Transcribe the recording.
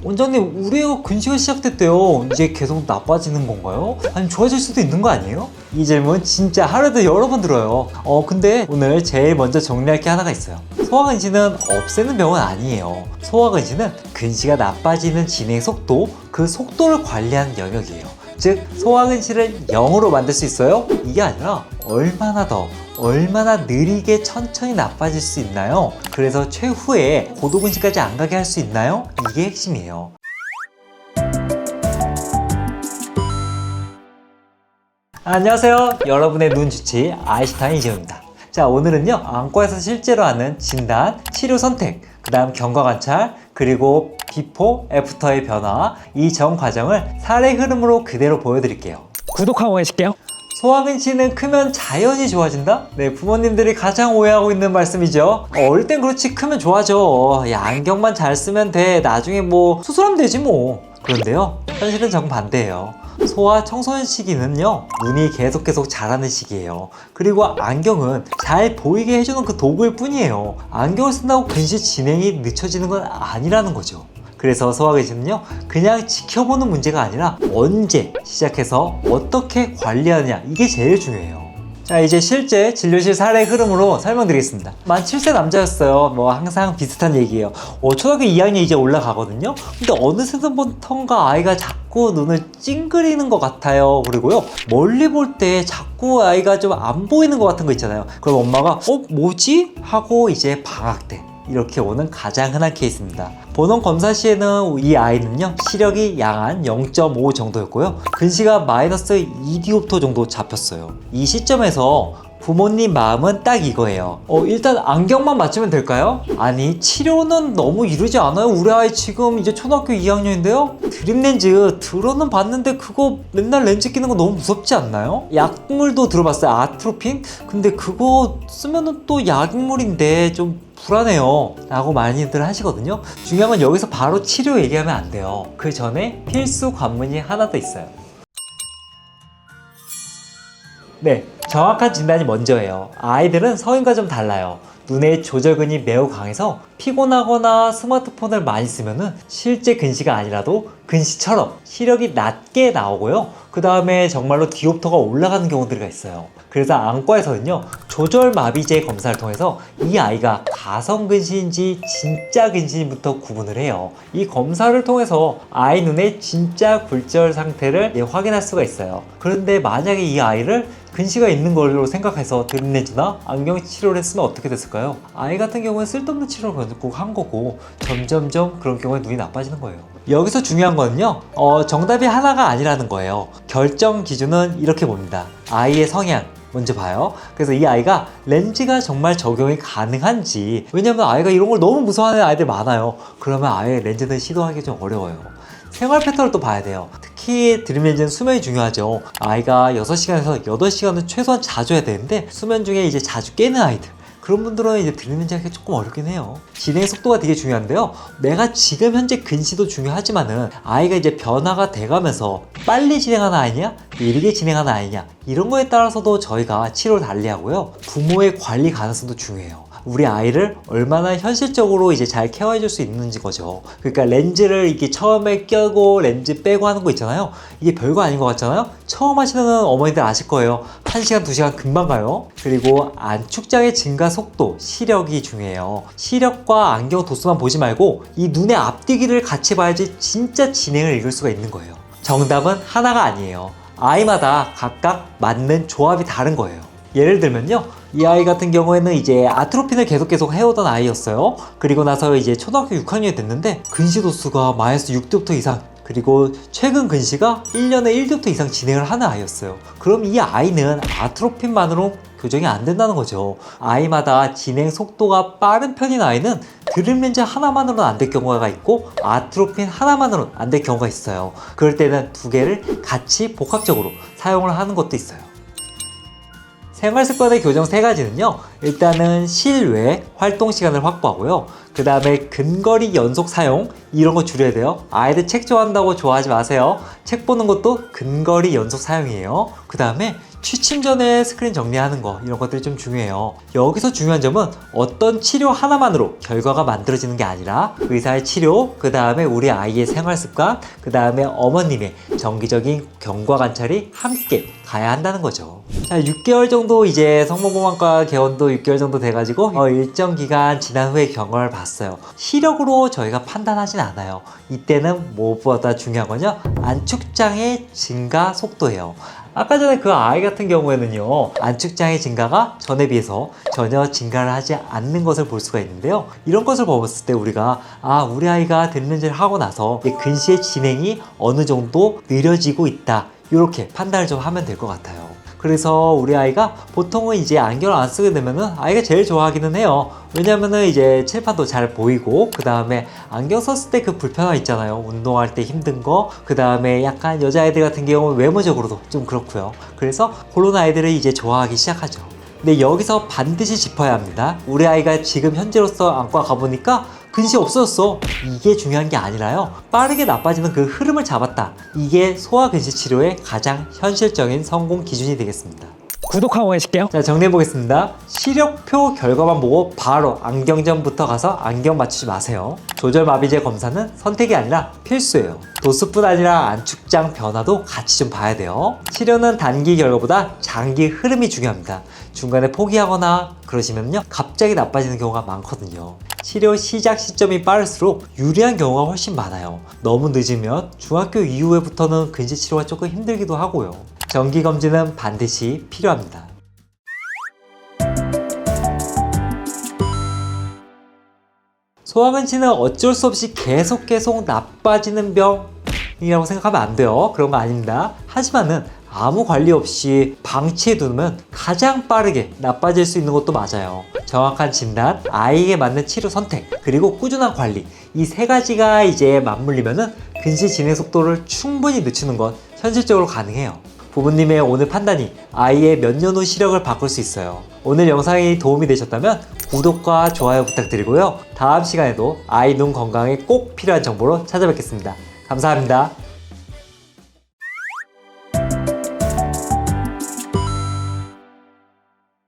원장님, 우리 애가 근시가 시작됐대요. 이제 계속 나빠지는 건가요? 아니, 좋아질 수도 있는 거 아니에요? 이 질문 진짜 하루에도 여러 번 들어요. 근데 오늘 제일 먼저 정리할 게 하나가 있어요. 소아근시는 없애는 병은 아니에요. 소아근시는 근시가 나빠지는 진행 속도, 그 속도를 관리하는 영역이에요. 즉, 소아근시를 0으로 만들 수 있어요? 이게 아니라 얼마나 느리게 천천히 나빠질 수 있나요? 그래서 최후에 고도근시까지 안 가게 할 수 있나요? 이게 핵심이에요. 안녕하세요. 여러분의 눈주치 아인슈타인 이재호입니다. 자, 오늘은요, 안과에서 실제로 하는 진단, 치료 선택, 그 다음 경과 관찰, 그리고 비포, 애프터의 변화, 이 전 과정을 사례 흐름으로 그대로 보여드릴게요. 구독하고 계실게요. 소아근시는 크면 자연히 좋아진다? 네, 부모님들이 가장 오해하고 있는 말씀이죠. 어릴 땐 그렇지, 크면 좋아져. 야, 안경만 잘 쓰면 돼. 나중에 뭐 수술하면 되지 뭐. 그런데요, 현실은 정반대예요. 소아 청소년 시기는요, 눈이 계속 자라는 시기예요. 그리고 안경은 잘 보이게 해주는 그 도구일 뿐이에요. 안경을 쓴다고 근시 진행이 늦춰지는 건 아니라는 거죠. 그래서 소아근시는요, 그냥 지켜보는 문제가 아니라 언제 시작해서 어떻게 관리하느냐, 이게 제일 중요해요. 자, 이제 실제 진료실 사례 흐름으로 설명드리겠습니다. 만 7세 남자였어요. 뭐 항상 비슷한 얘기예요. 초등학교 2학년 이제 올라가거든요. 근데 어느새부턴가 아이가 자꾸 눈을 찡그리는 것 같아요. 그리고요, 멀리 볼 때 자꾸 아이가 좀 안 보이는 것 같은 거 있잖아요. 그럼 엄마가 뭐지? 하고 이제 방학 때 이렇게 오는 가장 흔한 케이스입니다. 본원 검사 시에는 이 아이는요, 시력이 양한 0.5 정도였고요, 근시가 마이너스 2디옵터 정도 잡혔어요. 이 시점에서 부모님 마음은 딱 이거예요. 일단 안경만 맞추면 될까요? 아니, 치료는 너무 이르지 않아요? 우리 아이 지금 이제 초등학교 2학년인데요? 드립렌즈 들어는 봤는데 그거 맨날 렌즈 끼는 거 너무 무섭지 않나요? 약물도 들어봤어요. 아트로핀? 근데 그거 쓰면은 또 약물인데 좀 불안해요 라고 많이들 하시거든요. 중요한 건 여기서 바로 치료 얘기하면 안 돼요. 그 전에 필수 관문이 하나 더 있어요. 네, 정확한 진단이 먼저예요. 아이들은 성인과 좀 달라요. 눈의 조절근이 매우 강해서 피곤하거나 스마트폰을 많이 쓰면은 실제 근시가 아니라도 근시처럼 시력이 낮게 나오고요, 그 다음에 정말로 디옵터가 올라가는 경우들이 있어요. 그래서 안과에서는요, 조절마비제 검사를 통해서 이 아이가 가성근시인지 진짜 근시인부터 구분을 해요. 이 검사를 통해서 아이 눈의 진짜 굴절 상태를 확인할 수가 있어요. 그런데 만약에 이 아이를 근시가 있는 걸로 생각해서 드립렌즈나 안경 치료를 했으면 어떻게 됐을까요? 아이 같은 경우는 쓸데없는 치료를 결국 한 거고, 점점점 그런 경우에 눈이 나빠지는 거예요. 여기서 중요한 거는요, 정답이 하나가 아니라는 거예요. 결정 기준은 이렇게 봅니다. 아이의 성향 먼저 봐요. 그래서 이 아이가 렌즈가 정말 적용이 가능한지, 왜냐면 아이가 이런 걸 너무 무서워하는 아이들 많아요. 그러면 아예 렌즈는 시도하기 좀 어려워요. 생활 패턴을 또 봐야 돼요. 특히 드림렌즈는 수면이 중요하죠. 아이가 6시간에서 8시간은 최소한 자주 해야 되는데, 수면 중에 이제 자주 깨는 아이들, 그런 분들은 이제 드림렌즈 하기가 조금 어렵긴 해요. 진행 속도가 되게 중요한데요, 내가 지금 현재 근시도 중요하지만은 아이가 이제 변화가 돼가면서 빨리 진행하는 아이냐, 느리게 진행하는 아이냐, 이런 거에 따라서도 저희가 치료를 달리하고요, 부모의 관리 가능성도 중요해요. 우리 아이를 얼마나 현실적으로 이제 잘 케어해 줄 수 있는지 거죠. 그러니까 렌즈를 이렇게 처음에 껴고 렌즈 빼고 하는 거 있잖아요. 이게 별거 아닌 것 같잖아요. 처음 하시는 어머니들 아실 거예요. 1시간, 2시간 금방 가요. 그리고 안축장의 증가 속도, 시력이 중요해요. 시력과 안경 도수만 보지 말고 이 눈의 앞뒤기를 같이 봐야지 진짜 진행을 읽을 수가 있는 거예요. 정답은 하나가 아니에요. 아이마다 각각 맞는 조합이 다른 거예요. 예를 들면요, 이 아이 같은 경우에는 이제 아트로핀을 계속 해오던 아이였어요. 그리고 나서 이제 초등학교 6학년이 됐는데 근시 도수가 마이너스 6디옵터 이상, 그리고 최근 근시가 1년에 1디옵터 이상 진행을 하는 아이였어요. 그럼 이 아이는 아트로핀만으로 교정이 안 된다는 거죠. 아이마다 진행 속도가 빠른 편인 아이는 드림렌즈 하나만으로는 안 될 경우가 있고, 아트로핀 하나만으로는 안 될 경우가 있어요. 그럴 때는 두 개를 같이 복합적으로 사용을 하는 것도 있어요. 생활습관의 교정 3가지는요, 일단은 실외 활동 시간을 확보하고요, 그 다음에 근거리 연속 사용, 이런 거 줄여야 돼요. 아이들 책 좋아한다고 좋아하지 마세요. 책 보는 것도 근거리 연속 사용이에요. 그 다음에 취침 전에 스크린 정리하는 거 이런 것들이 좀 중요해요. 여기서 중요한 점은 어떤 치료 하나만으로 결과가 만들어지는 게 아니라 의사의 치료, 그 다음에 우리 아이의 생활 습관, 그 다음에 어머님의 정기적인 경과 관찰이 함께 가야 한다는 거죠. 자, 6개월 정도 이제 성모공학과 개원도 6개월 정도 돼가지고 일정 기간 지난 후에 경과를 봤어요. 시력으로 저희가 판단하진 않아요. 이때는 무엇보다 중요한 건요, 안축장의 증가 속도예요. 아까 전에 그 아이 같은 경우에는요, 안축장의 증가가 전에 비해서 전혀 증가를 하지 않는 것을 볼 수가 있는데요. 이런 것을 봤을 때 우리가 우리 아이가 됐는지를 하고 나서 근시의 진행이 어느 정도 느려지고 있다, 이렇게 판단을 좀 하면 될 것 같아요. 그래서 우리 아이가 보통은 이제 안경을 안 쓰게 되면은 아이가 제일 좋아하기는 해요. 왜냐면은 이제 칠판도 잘 보이고, 그 다음에 안경 썼을 때 그 불편함 있잖아요. 운동할 때 힘든 거, 그 다음에 약간 여자아이들 같은 경우는 외모적으로도 좀 그렇고요. 그래서 그런 아이들을 이제 좋아하기 시작하죠. 근데 여기서 반드시 짚어야 합니다. 우리 아이가 지금 현재로서 안과 가보니까 근시 없어졌어, 이게 중요한 게 아니라요, 빠르게 나빠지는 그 흐름을 잡았다, 이게 소아근시 치료의 가장 현실적인 성공 기준이 되겠습니다. 구독하고 계실게요. 자, 정리해 보겠습니다. 시력표 결과만 보고 바로 안경점부터 가서 안경 맞추지 마세요. 조절마비제 검사는 선택이 아니라 필수예요. 도수뿐 아니라 안축장 변화도 같이 좀 봐야 돼요. 치료는 단기 결과보다 장기 흐름이 중요합니다. 중간에 포기하거나 그러시면요, 갑자기 나빠지는 경우가 많거든요. 치료 시작 시점이 빠를수록 유리한 경우가 훨씬 많아요. 너무 늦으면 중학교 이후에부터는 근시 치료가 조금 힘들기도 하고요. 정기검진은 반드시 필요합니다. 소아근시는 어쩔 수 없이 계속 나빠지는 병이라고 생각하면 안 돼요. 그런 거 아닙니다. 하지만은 아무 관리 없이 방치해 두면 가장 빠르게 나빠질 수 있는 것도 맞아요. 정확한 진단, 아이에게 맞는 치료 선택, 그리고 꾸준한 관리, 이 세 가지가 이제 맞물리면은 근시 진행 속도를 충분히 늦추는 건 현실적으로 가능해요. 부모님의 오늘 판단이 아이의 몇 년 후 시력을 바꿀 수 있어요. 오늘 영상이 도움이 되셨다면 구독과 좋아요 부탁드리고요. 다음 시간에도 아이 눈 건강에 꼭 필요한 정보로 찾아뵙겠습니다. 감사합니다.